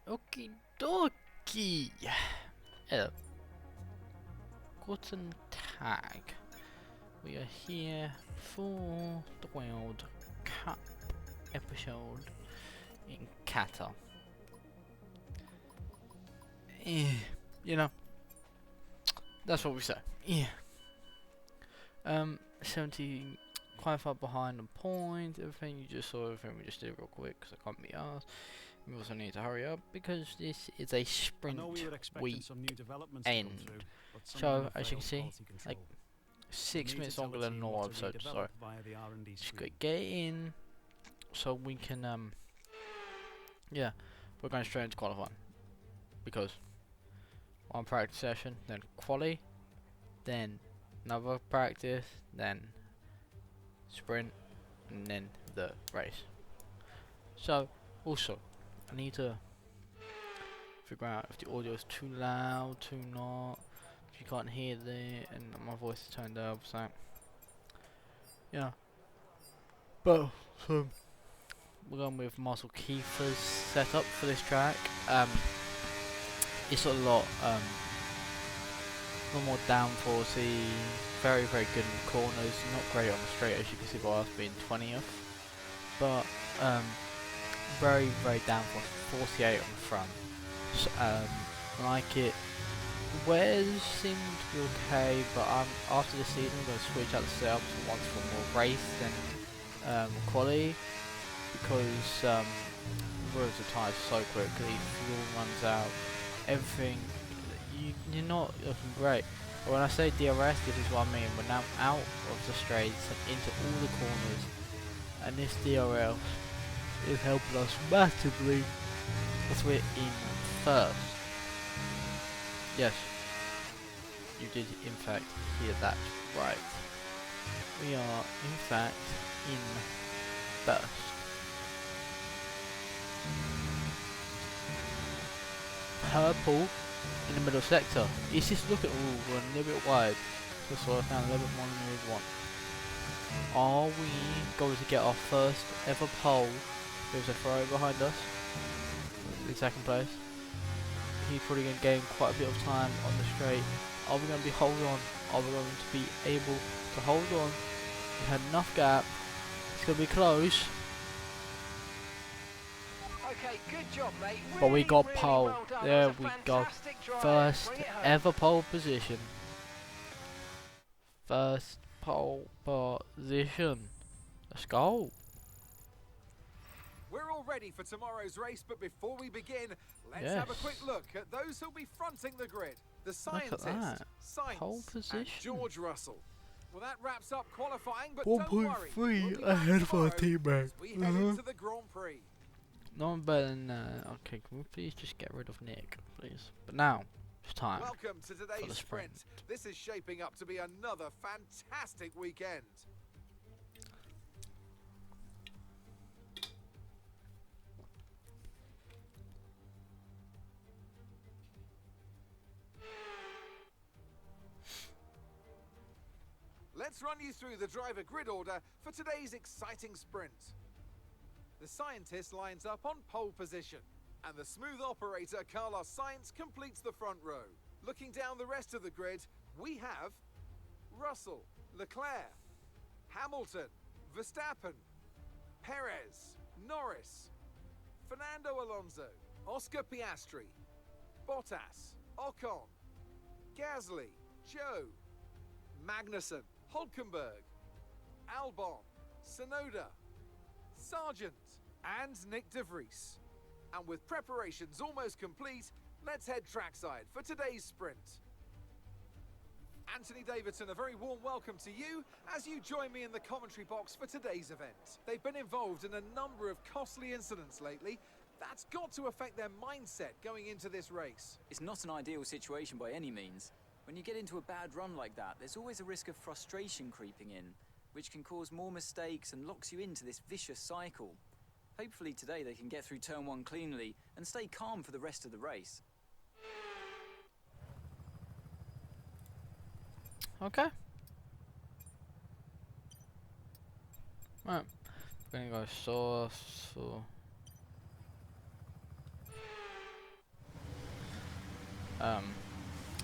Okie dokie. Hello. Guten Tag. We are here for the World Cup episode in Qatar. You know, that's what we say. 70, quite far behind on points. Everything you just saw, everything we just did real quick because I can't be asked. We also need to hurry up because this is a sprint week end. So as you can see, like 6 minutes longer than a normal episode. So just get in so we can yeah, we're going straight into qualifying because one practice session, then quali, then another practice, then sprint, and then the race. So also I need to figure out if the audio is too loud, too not, if you can't hear it, and my voice is turned up, so yeah. But so we're going with Marcel Kiefer's setup for this track. It's a lot more downforcey, very good in the corners, not great on the straight as you can see by us being 20th, but very downforce, 48 on the front. So, like it. Wears seem to be okay, but after the season I'm going to switch out the setup for once for more race than quality, because whereas the tyres so quickly, fuel runs out, everything, you're not looking great. But when I say DRS, this is what I mean. We're now out of the straights and into all the corners, and this DRS is helping us massively as we're in first. Yes, you did in fact hear that right. We are in fact in first. Purple in the middle sector. It's just look at we're a little bit wide. So slow down a little bit more than we want. Are we going to get our first ever pole? There's a Ferrari behind us in second place. He's probably going to gain quite a bit of time on the straight. Are we going to be hold on? Are we going to be able to hold on? We had enough gap. It's going to be close. Okay, good job, mate. Really, But we got really pole. well done. There we go. First ever pole position. First pole position. Let's go. We're all ready for tomorrow's race, but before we begin, let's have a quick look at those who'll be fronting the grid. The scientist, pole position. and George Russell. Well, that wraps up qualifying, but 1.3 ahead of our teammate. We head into the Grand Prix. No one better than okay, can we please just get rid of Nick, please? But now, it's time. Welcome to for today's the sprint. This is shaping up to be another fantastic weekend. Let's run you through the driver grid order for today's exciting sprint. The scientist lines up on pole position, and the smooth operator Carlos Sainz completes the front row. Looking down the rest of the grid, we have Russell, Leclerc, Hamilton, Verstappen, Perez, Norris, Fernando Alonso, Oscar Piastri, Bottas, Ocon, Gasly, Joe, Magnussen, Hulkenberg, Albon, Sonoda, Sargent, and Nick de Vries. And with preparations almost complete, let's head trackside for today's sprint. Anthony Davidson, a very warm welcome to you as you join me in the commentary box for today's event. They've been involved in a number of costly incidents lately. That's got to affect their mindset going into this race. It's not an ideal situation by any means. When you get into a bad run like that, there's always a risk of frustration creeping in, which can cause more mistakes and locks you into this vicious cycle. Hopefully today they can get through turn 1 cleanly and stay calm for the rest of the race. Okay. Right. We're gonna go source for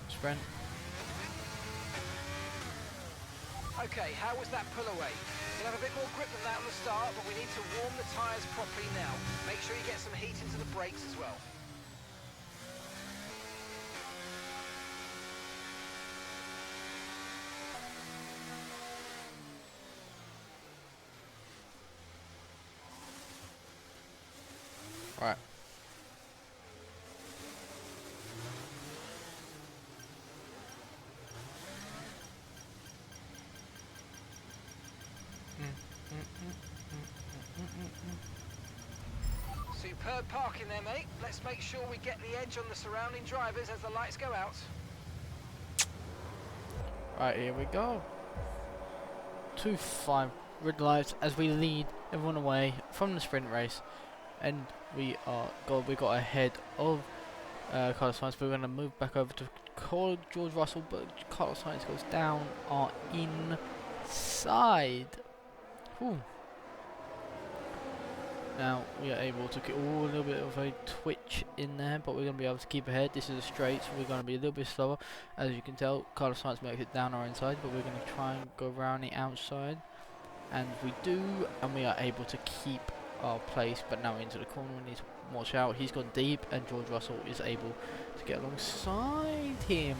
sprint. Okay, how was that pull away? You'll have a bit more grip than that on the start, but we need to warm the tyres properly now. Make sure you get some heat into the brakes as well. Right. Superb parking there, mate. Let's make sure we get the edge on the surrounding drivers as the lights go out. Right, here we go. 2-5 red lights as we lead everyone away from the sprint race, and we got ahead of Carlos Sainz. We're going to move back over to George Russell, but Carlos Sainz goes down our inside. Whew. Now we are able to get a little bit of a twitch in there, but we're going to be able to keep ahead. This is a straight, so we're going to be a little bit slower. As you can tell, Carlos Sainz makes it down our inside, but we're going to try and go around the outside. And we do, and we are able to keep our place, but now into the corner we need to watch out. He's gone deep, and George Russell is able to get alongside him.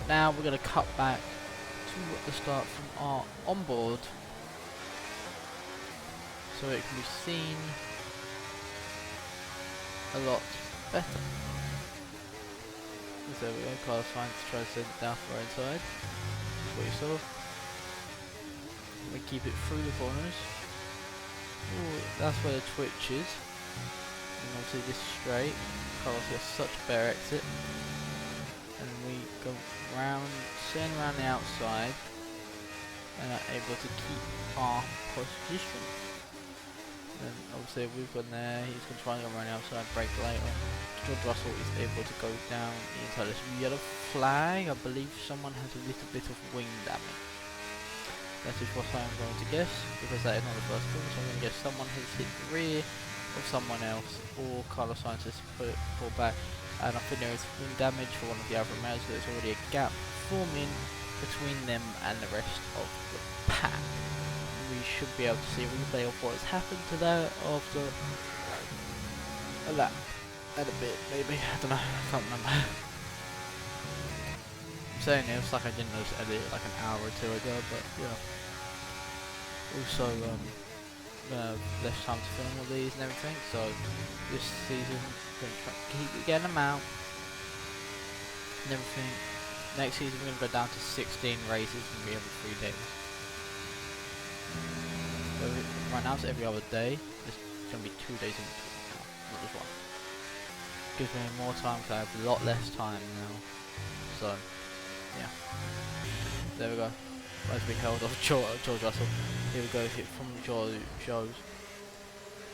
Now we're going to cut back to the start from our onboard, so it can be seen a lot better. So there we go, Carlos Sainz tries to send it down for our inside. That's what you saw. We keep it through the corners. Ooh, that's where the twitch is. And obviously this straight, Carlos gets such a better exit. And we go round, turn around the outside, and are able to keep our position. And obviously we've gone there, he's going to try and go around the outside, brake later. George Russell is able to go down the inside. There's a yellow flag. I believe someone has a little bit of wing damage. That is what I'm going to guess, because that is not the first one, so I'm going to guess someone has hit the rear of someone else, or Carlos Sainz has pulled back, and I think there is wing damage for one of the other males, so there's already a gap forming between them and the rest of the pack. We should be able to see a replay of what has happened to that after a lap and a bit, maybe, I don't know, I can't remember. Saying it was like I didn't just edit it like an hour or two ago, but yeah. Also, less time to film all these and everything, so this season we're going to try to keep getting them out and everything. Next season we're going to go down to 16 races and be every 3 days. So right now it's every other day. There's going to be 2 days in between now, not just one. Gives me more time because I have a lot less time now. So yeah, there we go. As we held off George Russell. Here we go, hit from George.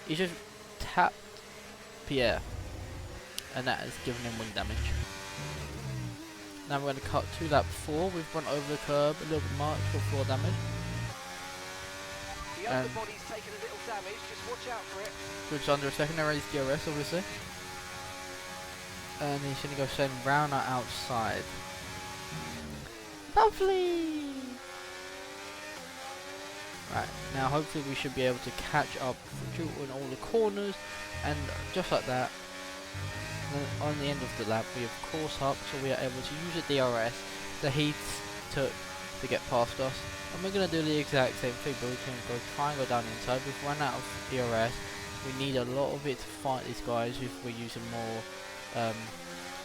He just tapped Pierre, and that has given him wing damage. Now we're going to cut to lap 4. We've run over the curb a little bit much for floor damage. The underbody's taken a little damage, just watch out for it. Just under a second, there is DRS obviously. And he's going to go send round our outside. Lovely! Right, now hopefully we should be able to catch up in all the corners, and just like that, on the end of the lap we have course up, so we are able to use the DRS, the heat to get past us, and we're going to do the exact same thing, but we're going to try and go down the inside. We've run out of DRS, we need a lot of it to fight these guys if we're using more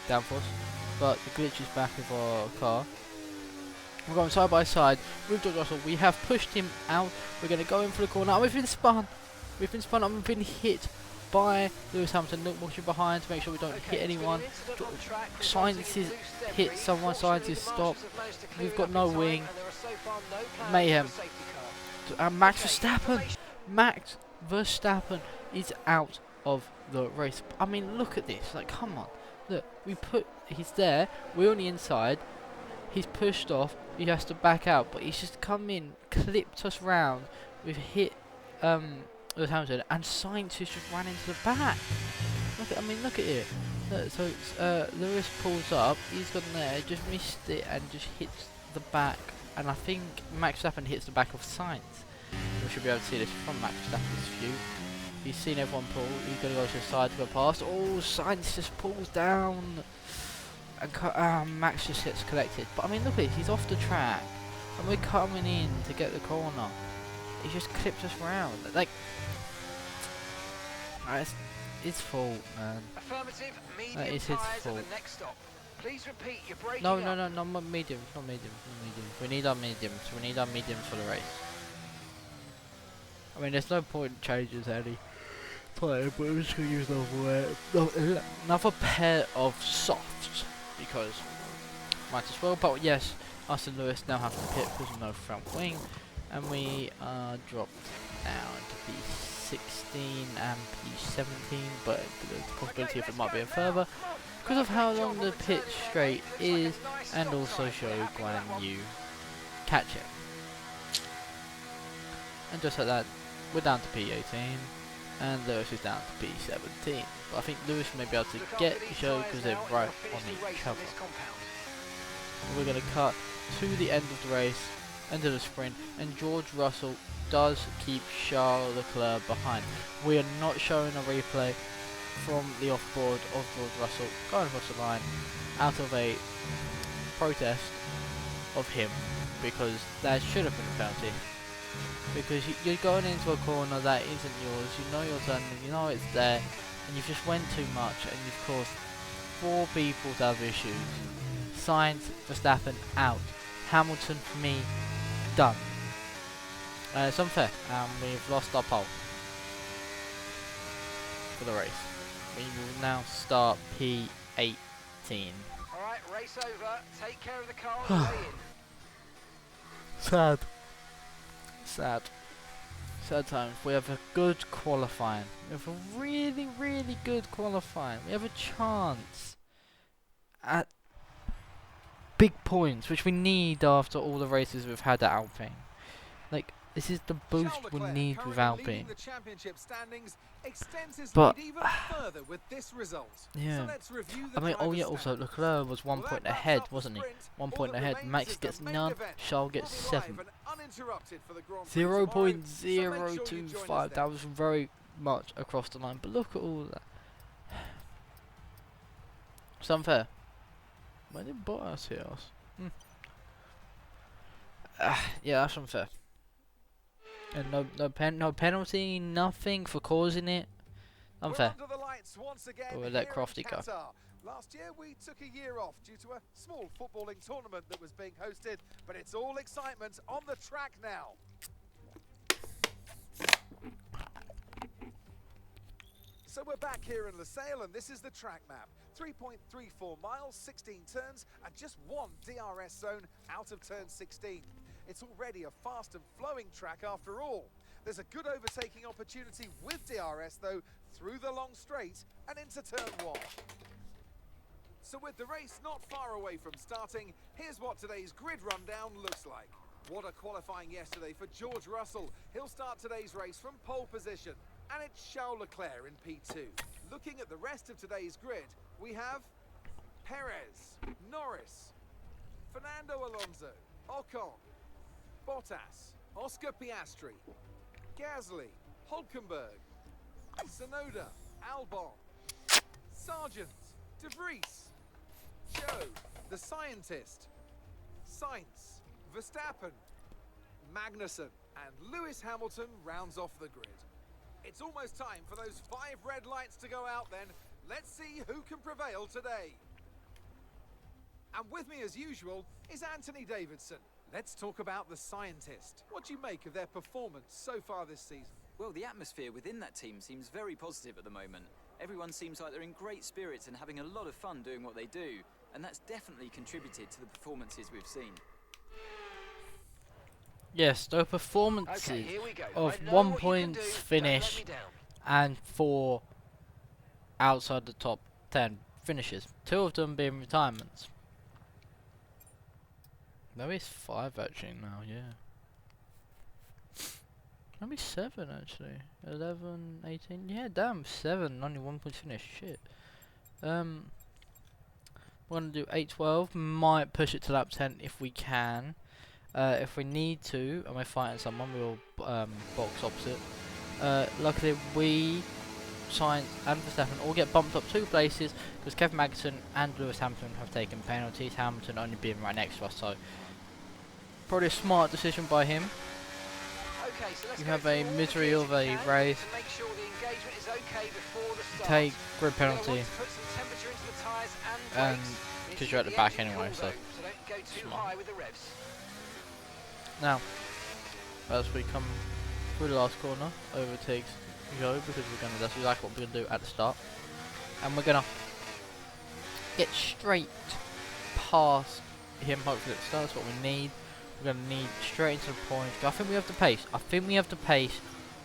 downforce, but the glitch is back with our car. We're going side by side with George Russell. We have pushed him out. We're going to go in for the corner. We've been spun. We've been spun up. We've been hit by Lewis Hamilton. Look, watching behind to make sure we don't hit anyone. Sainz is hit someone. Sainz is stopped. We've got no wing. Mayhem. Max Verstappen is out of the race. I mean, look at this. Like, come on. Look, he's there. We're on the inside. He's pushed off, he has to back out, but he's just come in, clipped us round, we've hit Lewis Hamilton, and Sainz has just ran into the back. Look at it. Lewis pulls up, he's gone there, just missed it and just hits the back, and I think Max Verstappen hits the back of Sainz. We should be able to see this from Max Verstappen's view. He's seen everyone pull, he's going to go to the side to go past. Oh, Sainz just pulls down, and Max just gets collected. But I mean, look at this, he's off the track, and we're coming in to get the corner. He just clips us round. Like, it's his fault, man. Affirmative, medium It's his tyres at fault. the next stop. Please repeat your braking No, up. not medium, not medium, not medium. We need our mediums. We need our mediums for the race. I mean, there's no point in changes any time, but we're just gonna use another pair of softs because might as well. But yes, us and Lewis now have to pit because of no front wing, and we are dropped down to P16 and P17, but there's the possibility if it might be a further because of how long the pit straight is, and also show Guan Yu catch it. And just like that, we're down to P18, and Lewis is down to P17. But I think Lewis may be able to get the show because they're right on each other. We're going to cut to the end of the race, end of the sprint, and George Russell does keep Charles Leclerc behind. We are not showing a replay from the offboard of George Russell going across the line out of a protest of him, because that should have been a penalty. Because you're going into a corner that isn't yours, you know you're turning, you know it's there, and you've just went too much and you've caused 4 people to have issues. Sainz, Verstappen out. Hamilton, for me, done. It's unfair, and we've lost our pole for the race. We will now start P18. Alright, race over. Take care of the car on the way in. Sad. Sad times. We have a good qualifying. We have a really, really good qualifying. We have a chance at big points, which we need after all the races we've had at Alpine. Like, this is the boost we need with Alpine. But yeah, I mean, oh yeah, also Leclerc was 1 point ahead, wasn't he? 1 point ahead. Max gets none, Charles gets 7. 0.025. That was very much across the line. But look at all that. It's unfair. Why did Bottas hit us? Yeah, that's unfair. And no penalty, nothing for causing it. Unfair. But we'll let Crofty go. Last year we took a year off due to a small footballing tournament that was being hosted, but it's all excitement on the track now. So we're back here in Losail, and this is the track map. 3.34 miles, 16 turns, and just 1 DRS zone out of turn 16. It's already a fast and flowing track after all. There's a good overtaking opportunity with DRS though, through the long straight and into turn 1. So with the race not far away from starting, here's what today's grid rundown looks like. What a qualifying yesterday for George Russell. He'll start today's race from pole position. And it's Charles Leclerc in P2. Looking at the rest of today's grid, we have Perez, Norris, Fernando Alonso, Ocon, Bottas, Oscar Piastri, Gasly, Hulkenberg, Tsunoda, Albon, Sargent, De Vries, Joe, the scientist, Sainz, Verstappen, Magnussen, and Lewis Hamilton rounds off the grid. It's almost time for those 5 red lights to go out then. Let's see who can prevail today. And with me as usual is Anthony Davidson. Let's talk about the scientist. What do you make of their performance so far this season? Well, the atmosphere within that team seems very positive at the moment. Everyone seems like they're in great spirits and having a lot of fun doing what they do, and that's definitely contributed to the performances we've seen. Yes, the performances of 1 point finish and 4 outside the top 10 finishes. 2 of them being retirements. Maybe it's 5 actually now, yeah. Maybe 7 actually. 11, 18, yeah damn, 7, only 1 point finish, shit. We're gonna do 8:12. Might push it to lap 10 if we can. If we need to, and we're fighting someone, we'll box opposite. Luckily, we, Sainz and Verstappen all get bumped up 2 places because Kevin Magnussen and Lewis Hamilton have taken penalties. Hamilton only being right next to us, so probably a smart decision by him. Okay, so let's You go have through a all the misery gears of you a can race. to make sure the engagement is okay before the start. Take grid You're gonna penalty, want to put some temperature into the tyres and brakes. You need 'cause to you're at keep the back engine anyway, cool, so though, don't go too smart. high with the revs. now as we come through the last corner, overtakes Joe because that's exactly what we're gonna do at the start, and we're gonna get straight past him. Hopefully, at the start, that's what we need. We're gonna need straight into the point. I think we have the pace. I think we have the pace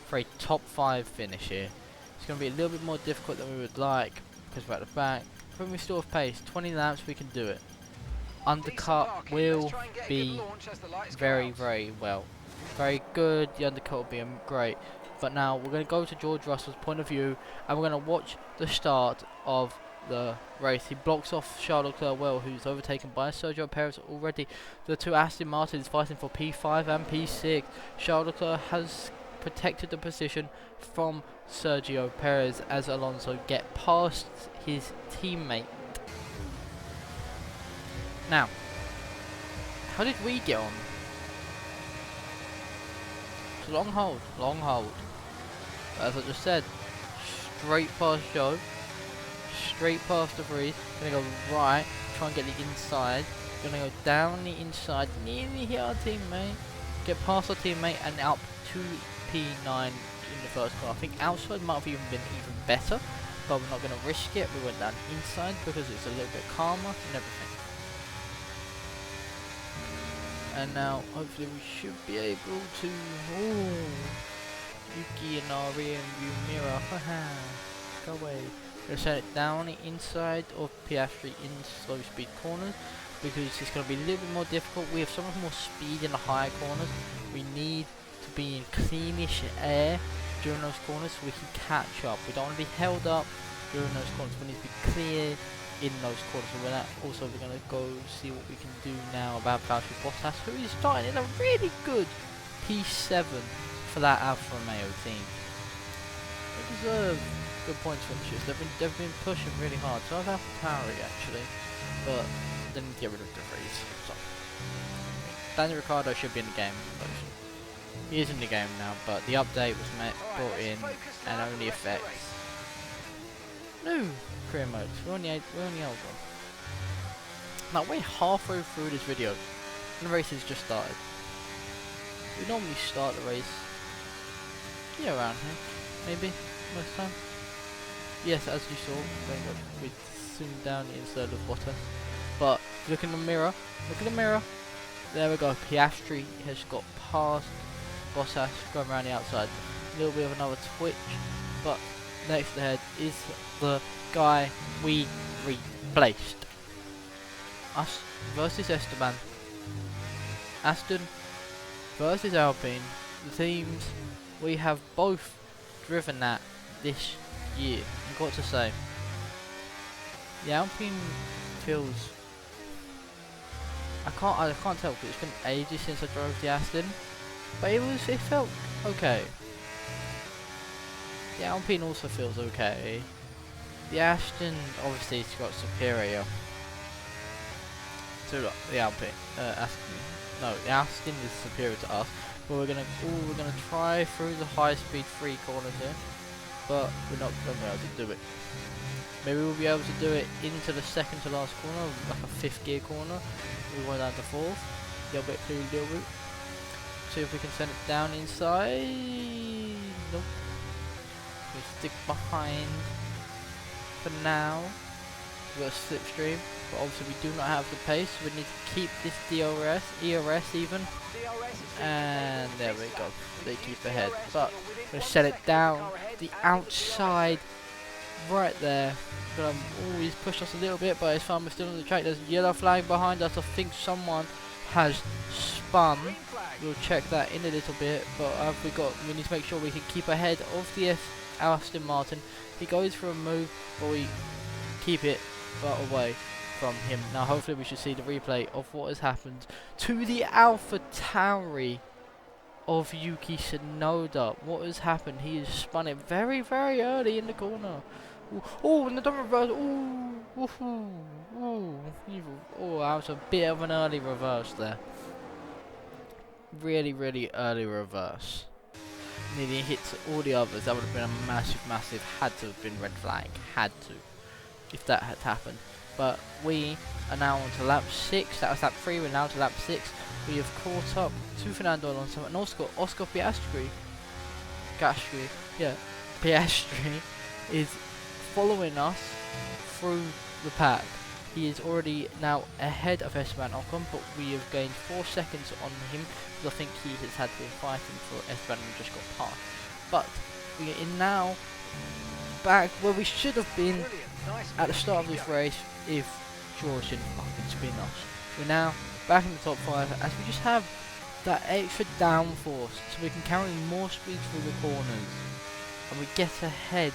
for a top 5 finish here. It's gonna be a little bit more difficult than we would like because we're at the back. I think we still have pace. 20 laps, we can do it. Undercut will be very, very well. Very good. The undercut will be great. But now we're going to go to George Russell's point of view, and we're going to watch the start of the race. He blocks off Charles Leclerc well, who's overtaken by Sergio Perez already. The 2 Aston Martins fighting for P5 and P6. Charles Leclerc has protected the position from Sergio Perez as Alonso get past his teammate. Now, how did we get on? It's a long hold, long hold. As I just said, straight past Joe, straight past the Prix. Gonna go right, try and get the inside. Gonna go down the inside, nearly hit our teammate. Get past our teammate and up to P9 in the first car. I think outside might have even been even better, but we're not gonna risk it. We went down inside because it's a little bit calmer and everything. And now, hopefully, we should be able to. Ooh, Yuki and our rear view mirror. Haha, go away. We're gonna set it down the inside of Piastri in slow speed corners because it's gonna be a little bit more difficult. We have so much more speed in the higher corners. We need to be in cleanish air during those corners so we can catch up. We don't want to be held up during those corners. We need to be clear in those corners. So we're going to go see what we can do now about Valtteri Bottas, who is starting in a really good P7 for that Alfa Romeo team. They deserve good points finishes. They've been pushing really hard. So I've Alpha Tauri actually, but they need to get rid of the Vries. So Daniel Ricciardo should be in the game. He is in the game now, but the update was brought in and only affects no career modes. We're on the old one. Now we're halfway through this video and the race has just started. We normally start the race around here, maybe most time. Yes, as you saw, we zoomed down the inside of Bottas. But look in the mirror. Look in the mirror. There we go. Piastri has got past Bottas, going around the outside. A little bit of another twitch, but next ahead is the guy we replaced. Us versus Esteban. Aston versus Alpine. The teams we have both driven that this year. I've got to say, the Alpine feels. I can't tell because it's been ages since I drove the Aston, but it felt okay. The Alpine also feels okay. The Aston obviously has got superior to the Alpine. The Aston is superior to us. But we're gonna try through the high speed 3 corners here, but we're not gonna be able to do it. Maybe we'll be able to do it into the second to last corner, like a 5th gear corner. We went down to 4th. A little bit through, little bit. See if we can send it down inside. Nope. We stick behind for now. We've got a slipstream, but obviously we do not have the pace. We need to keep this ERS even. And there we go. They keep ahead. But we're going to set it down the outside right there. He's pushed us a little bit, but it's fine. We're still on the track. There's a yellow flag behind us. I think someone has spun. We'll check that in a little bit, but we need to make sure we can keep ahead of the Aston Martin. He goes for a move, but we keep it far away from him. Now hopefully we should see the replay of what has happened to the Alpha Tauri of Yuki Tsunoda. What has happened? He has spun it very, very early in the corner. Ooh, oh, and the double reverse. Ooh, oh, that was a bit of an early reverse there. Really, really early reverse. Nearly hit all the others. That would have been a massive, had to have been red flag. Had to, if that had happened. But we are now on to lap 6. That was lap 3. We're now to lap 6. We have caught up to Fernando Alonso and also Oscar Piastri. Piastri is following us through the pack. He is already now ahead of Esteban Ocon, but we have gained 4 seconds on him because I think he has had been fighting for Esteban and just got past. But we are in now back where we should have been at the start of this race if George didn't fucking spin us. We're now back in the top 5 as we just have that extra downforce so we can carry more speed through the corners and we get ahead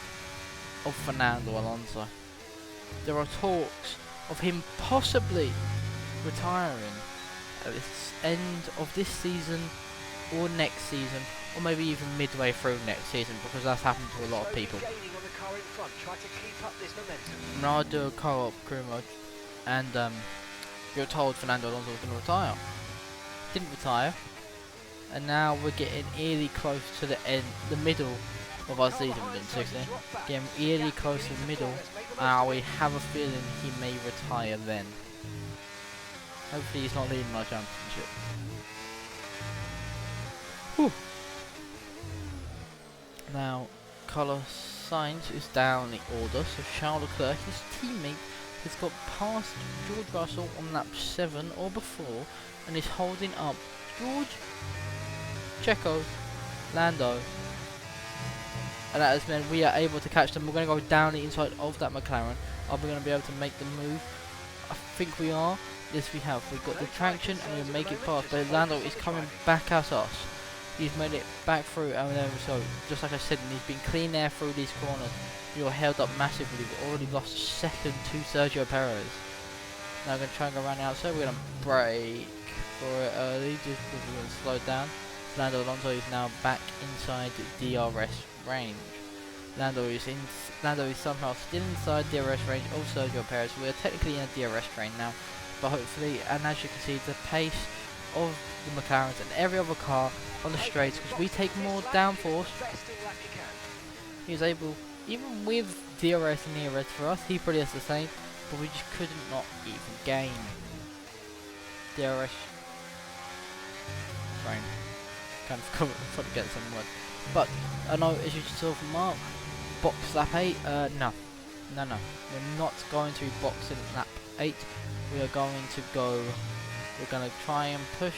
of Fernando Alonso. There are talks of him possibly retiring at the end of this season or next season, or maybe even midway through next season, because that's happened to a lot of people. Now I do a co-op crew mode, and we were told Fernando Alonso was going to retire. Didn't retire, and now we're getting really close to the end, the middle of our season. We're doing 16, getting really close to the middle. We have a feeling he may retire then. Hopefully he's not leading our championship. Whew. Now, Carlos Sainz is down the order, so Charles Leclerc, his teammate, has got past George Russell on lap 7 or before, and is holding up George, Checo, Lando, and that has meant we are able to catch them. We're going to go down the inside of that McLaren. Are we going to be able to make the move? I think we are. Yes, we have. We've got the traction and we make it past, but Lando is coming back at us. He's made it back through, and there we go. Just like I said, and he's been clean air through these corners. You're held up massively. We've already lost second to Sergio Perez. Now we're going to try and go around the outside. We're going to brake for it early, just because we're going to slow down. Fernando Alonso is now back inside DRS range. Lando is somehow still inside DRS range of Sergio Perez. We are technically in a DRS train now, but hopefully, and as you can see, the pace of the McLarens and every other car on the straights, because we take more downforce. He's able, even with DRS and ERS for us, he probably has the same, but we just couldn't not even gain DRS train. Kind of cover to get some word. But I know, as you saw from Mark, box lap 8. No, we're not going to be boxing lap 8. We are going to go. We're going to try and push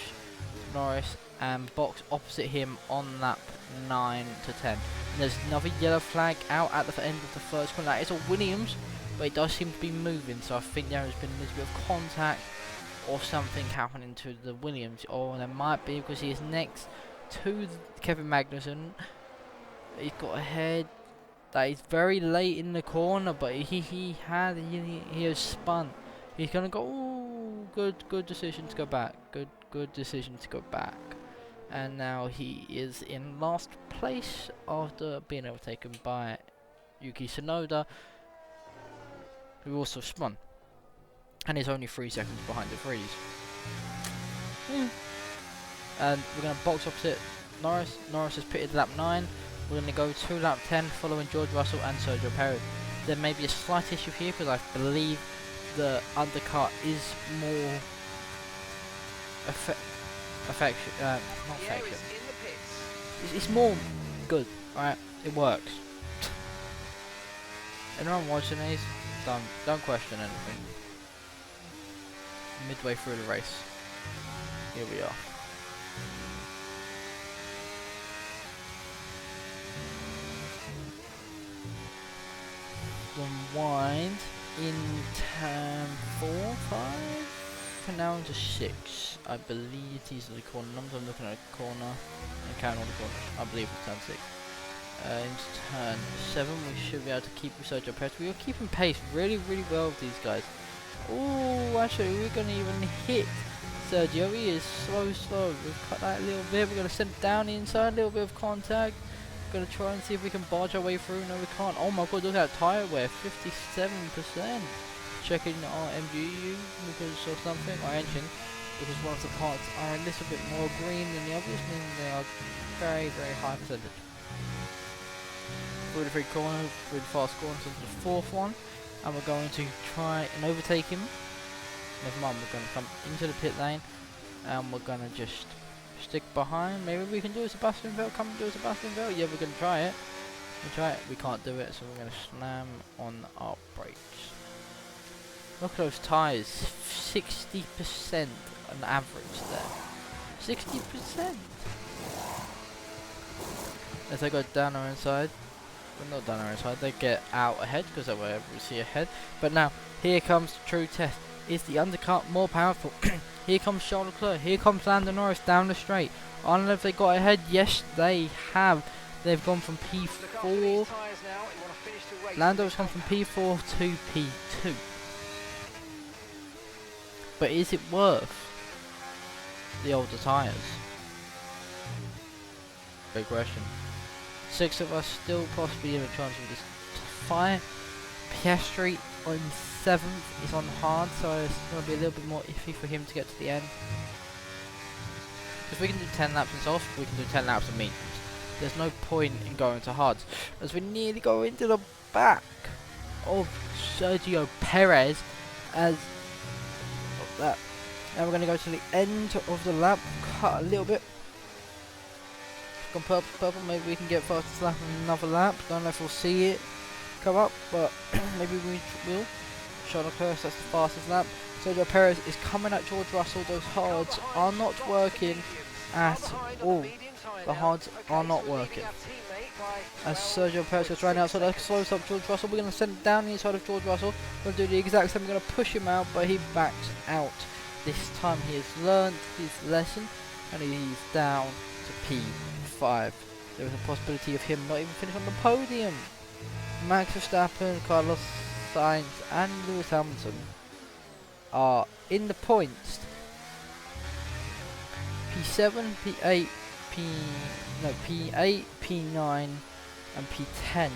Norris and box opposite him on lap 9 to 10. And there's another yellow flag out at the end of the first corner. That is a Williams, but it does seem to be moving. So I think there has been a little bit of contact or something happening to the Williams, or there might be because he is next to Kevin Magnussen. He's got ahead. That is very late in the corner, but he has spun. He's gonna go. Ooh, good decision to go back. Good decision to go back. And now he is in last place after being overtaken by Yuki Tsunoda, who also spun, and is only 3 seconds behind the freeze. And we're going to box opposite Norris. Norris has pitted lap 9. We're going to go to lap 10 following George Russell and Sergio Perez. There may be a slight issue here because I believe the undercut is more it's more good, alright? It works. Anyone watching these? Don't question anything. Midway through the race. Here we are. Unwind in turn 4, 5, and now into 6. I believe these are the corner numbers. I'm looking at a corner and counting all the corners. I believe it's turn 6. into turn 7, we should be able to keep Sergio Perez. We are keeping pace really well with these guys. Oh, actually, we're going to even hit Sergio. He is slow. We've cut that a little bit. We're going to send it down the inside, a little bit of contact. We're going to try and see if we can barge our way through. No, we can't. Oh my god, look at that tyre wear, 57%. Checking our MGU because of something, our engine, because one of the parts are a little bit more green than the others, meaning they are very high percentage. Through the 3 corners, through the fast corners into the 4th one, and we're going to try and overtake him. Never mind, we're going to come into the pit lane, and we're going to just stick behind. Maybe we can do a Sebastian Vettel. Come and do a Sebastian Vettel. Yeah, we're going to try it. We can't do it, so we're going to slam on our brakes. Look at those tyres, 60% on average there. 60%! As they go down our inside, well, not down our inside, they get out ahead because they were able to see ahead. But now, here comes the true test. Is the undercut more powerful? Here comes Charles Leclerc, here comes Lando Norris down the straight. I don't know if they got ahead. Yes, they have. They've gone from P4. Lando's gone from P4 to P2. But is it worth the older tyres? Big question. 6 of us still possibly in a chance of this fight. Piastri on 7th is on hard, so it's going to be a little bit more iffy for him to get to the end. If we can do 10 laps in soft, we can do 10 laps in mediums. There's no point in going to hards, as we nearly go into the back of Sergio Perez as that. Now we're going to go to the end of the lap, cut a little bit. Gone purple, maybe we can get fastest lap in another lap. Don't know if we'll see it come up, but maybe we will. Charles Leclerc, that's the fastest lap. Sergio Perez is coming at George Russell. Those hards are not working at all. The hards are not working. As Sergio Perez is right outside, that slows up George Russell. We're going to send it down the inside of George Russell. We're going to do the exact same. We're going to push him out, but he backs out. This time he has learned his lesson, and he's down to P5. There is a possibility of him not even finishing on the podium. Max Verstappen, Carlos Sainz, and Lewis Hamilton are in the points. P7, P8, P8, P9, and P10.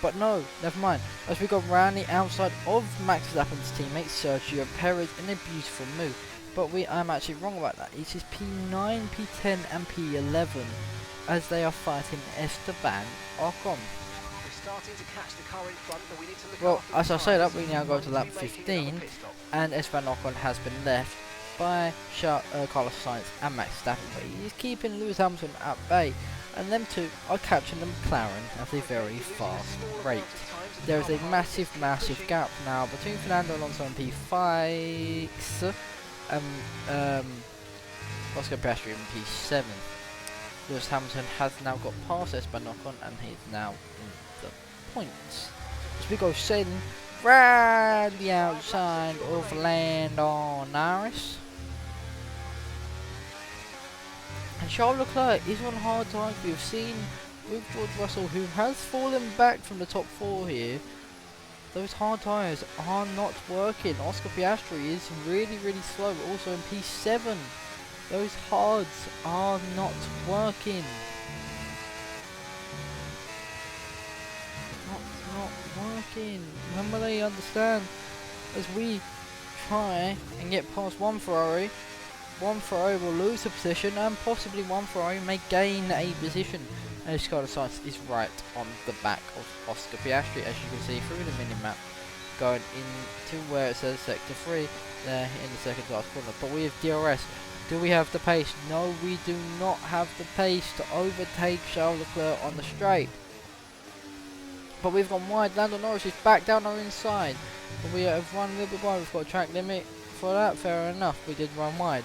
But no, never mind. As we go round the outside of Max Verstappen's teammate Sergio Perez in a beautiful move. But I'm actually wrong about that. It is P9, P10, and P11 as they are fighting Esteban Ocon. Well, as I say that, we now go to lap 15, and Esteban Ocon has been left by Carlos Sainz and Max Verstappen, but he's keeping Lewis Hamilton at bay, and them two are catching the McLaren at a very fast rate. There is a massive gap now between Fernando Alonso and P5 and Oscar Piastri in P7. Lewis Hamilton has now got past Esteban Ocon, and he's now in the points. As we go sailing round the outside of Lando Norris. And Charles Leclerc is on hard times. We've seen with George Russell, who has fallen back from the top 4 here. Those hard tyres are not working. Oscar Piastri is really slow, also in P7. Those hards are not working. Not working. When will they understand? As we try and get past one Ferrari will lose a position, and possibly one Ferrari may gain a position. And Carlos Sainz is right on the back of Oscar Piastri, as you can see through the mini-map, going into where it says Sector 3, there in the second last corner. But we have DRS. Do we have the pace? No, we do not have the pace to overtake Charles Leclerc on the straight. But we've gone wide. Lando Norris is back down our inside. But we have run a little bit wide. We've got a track limit for that. Fair enough. We did run wide.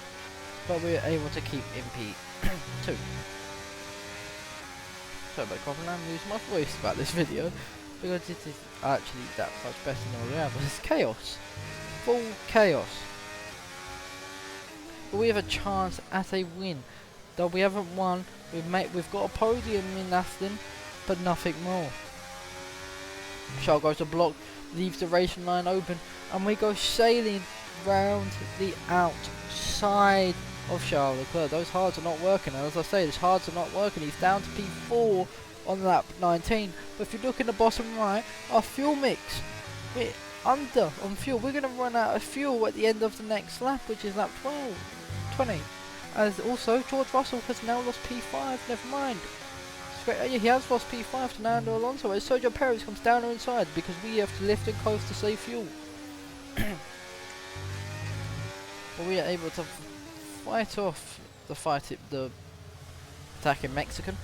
But we were able to keep in P2. Sorry about coughing. I'm losing my voice about this video, because it is actually that much better than all the others. It's chaos. Full chaos. But we have a chance at a win. Though we haven't won, we've got a podium in Aston. but nothing more. Charles goes to block, leaves the racing line open, and we go sailing round the outside of Charles Leclerc. Those hards are not working, and as I say, those hards are not working. He's down to P4 on lap 19. But if you look in the bottom right, our fuel mix, we're under on fuel. We're going to run out of fuel at the end of the next lap, which is lap 20. As also, George Russell has now lost P5, never mind. He has lost P5 to Fernando Alonso, as Sergio Perez comes down our inside because we have to lift and coast to save fuel. But we are able to fight off the attacking Mexican.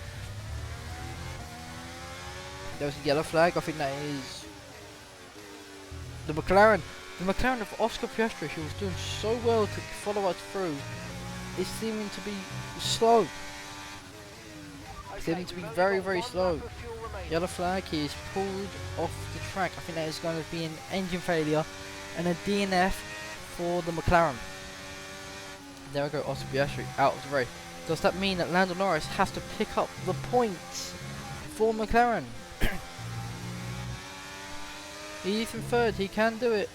There's a yellow flag. I think that is the McLaren. The McLaren of Oscar Piastri, who was doing so well to follow us through, is seeming to be slow. Seeming to be very, very slow. Yellow flag. He is pulled off the track. I think that is going to be an engine failure and a DNF for the McLaren. There we go, Oscar Piastri out of the race. Does that mean that Lando Norris has to pick up the points for McLaren? He's in third, he can do it.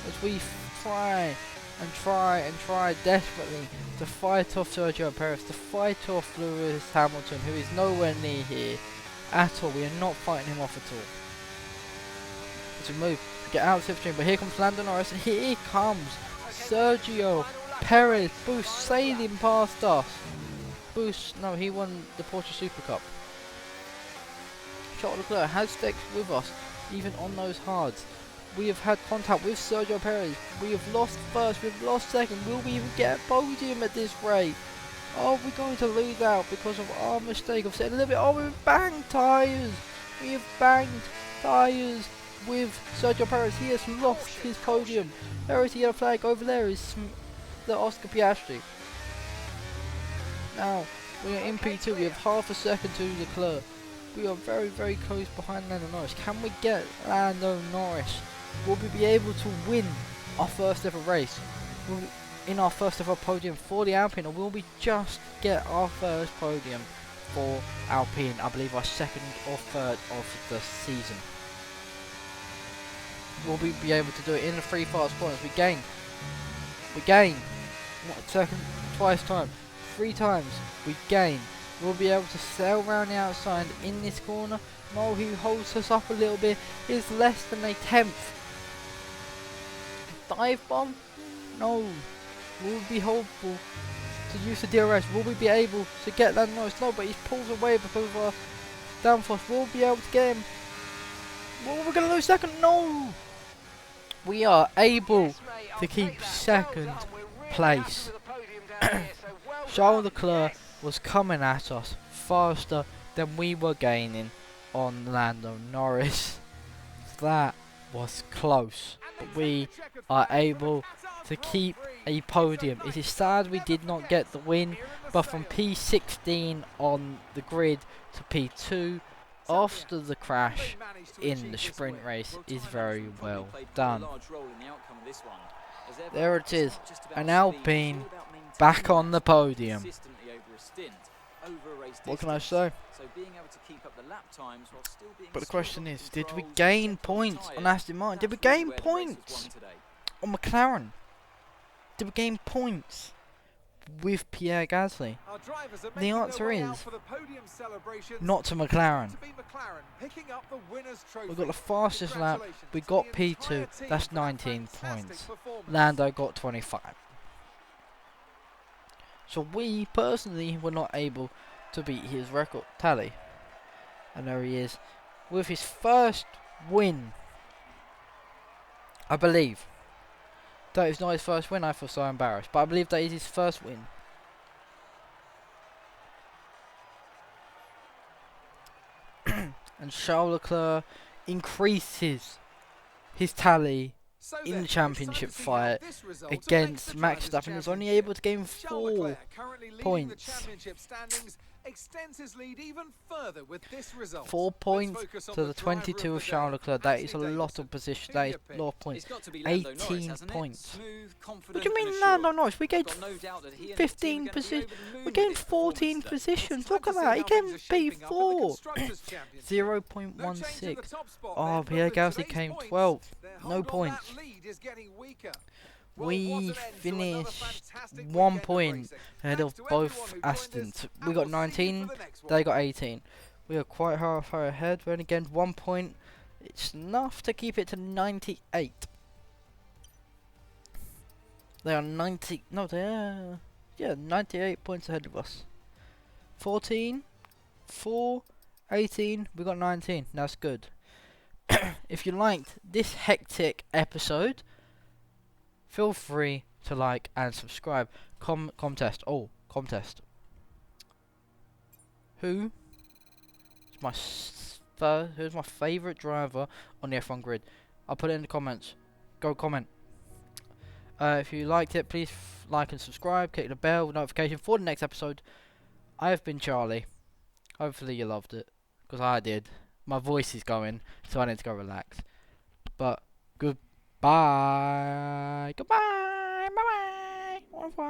As we try desperately to fight off Sergio Perez, to fight off Lewis Hamilton, who is nowhere near here at all. We are not fighting him off at all. As we move, we get out of the slipstream, but here comes Lando Norris, and here comes Sergio Perez, Boost sailing past us. Boost, no, he won the Porsche Super Cup. Charles Leclerc has sticks with us, even on those hards. We have had contact with Sergio Perez. We have lost first, we've lost second. Will we even get a podium at this rate? Are we going to lose out because of our mistake of setting a little bit? Oh, we've banged tyres. We have banged tyres with Sergio Perez. He has lost his podium. There is the yellow flag. Over there is the Oscar Piastri. Now, we are in P2. We have half a second to Leclerc. We are very, very close behind Lando Norris. Can we get Lando Norris? Will we be able to win our first ever race? Will we, in our first ever podium for the Alpine, or will we just get our first podium for Alpine? I believe our second or third of the season. Will we be able to do it in the 3 fast corners? We gain. Twice time. 3 times. We gain. We'll be able to sail around the outside in this corner. No, he holds us up a little bit. Is less than a 10th. Dive bomb? No. Will we be hopeful to use the DRS? Will we be able to get that Norris? No, but he pulls away because of our downforce. Will we be able to get him? Well, we're going to lose second. No. We are able to keep second place. Charles Leclerc was coming at us faster than we were gaining on Lando Norris. That was close, but we are able to keep a podium. It is sad we did not get the win, but from P16 on the grid to P2 after the crash in the sprint race is very well done. There it is, an Alpine back on the podium. What can I say? But the question is, did we gain points on Aston Martin? Did we gain points on McLaren? Did we gain points with Pierre Gasly? The answer is not to McLaren. We got the fastest lap, we got P2, that's 19 points. Lando got 25. So we personally were not able to beat his record tally. And there he is with his first win, I believe. That is not his first win, I feel so embarrassed, but I believe that is his first win. And Charles Leclerc increases his tally in the championship fight against Max Verstappen. Is only able to gain 4 points. extends his lead even further with this result. 4 points focus on to the the driver 22 of of the Charles day, Leclerc. That is a Anthony lot Davidson. of position. Who That do is you a pick? lot of points. It's got to be Lando Norris, 18 hasn't it? points. Smooth, confident, What do you and mean assured. Lando Norris? We gained Got no doubt that he and his team 15 are gonna be positions. over the moon We with gained his performance 14 today. positions. It's Look time at to that. see He how came things are shaping up in the P4. Constructors' Championship. 0.16. No change in the top spot Oh, then, Pierre but with Gasly today's came points, 12th. their No hold on points. that lead is getting weaker. Well, what We an end to another finished fantastic 1 weekend of point racing. ahead Thanks of to everyone both who joined Astons. us, We and got we'll see you 19, for the next they one. got 18. We are quite far ahead. We're only gained 1 point. It's enough to keep it to 98. They are 90. No, they are. Yeah, 98 points ahead of us. 14, 4, 18. We got 19. That's good. If you liked this hectic episode, feel free to like and subscribe. Contest. Oh, contest. Who's my favourite driver on the F1 grid? I'll put it in the comments. Go comment. If you liked it, please like and subscribe. Click the bell notification for the next episode. I have been Charlie. Hopefully you loved it, because I did. My voice is going, so I need to go relax. But goodbye. Goodbye. Bye bye. Au revoir.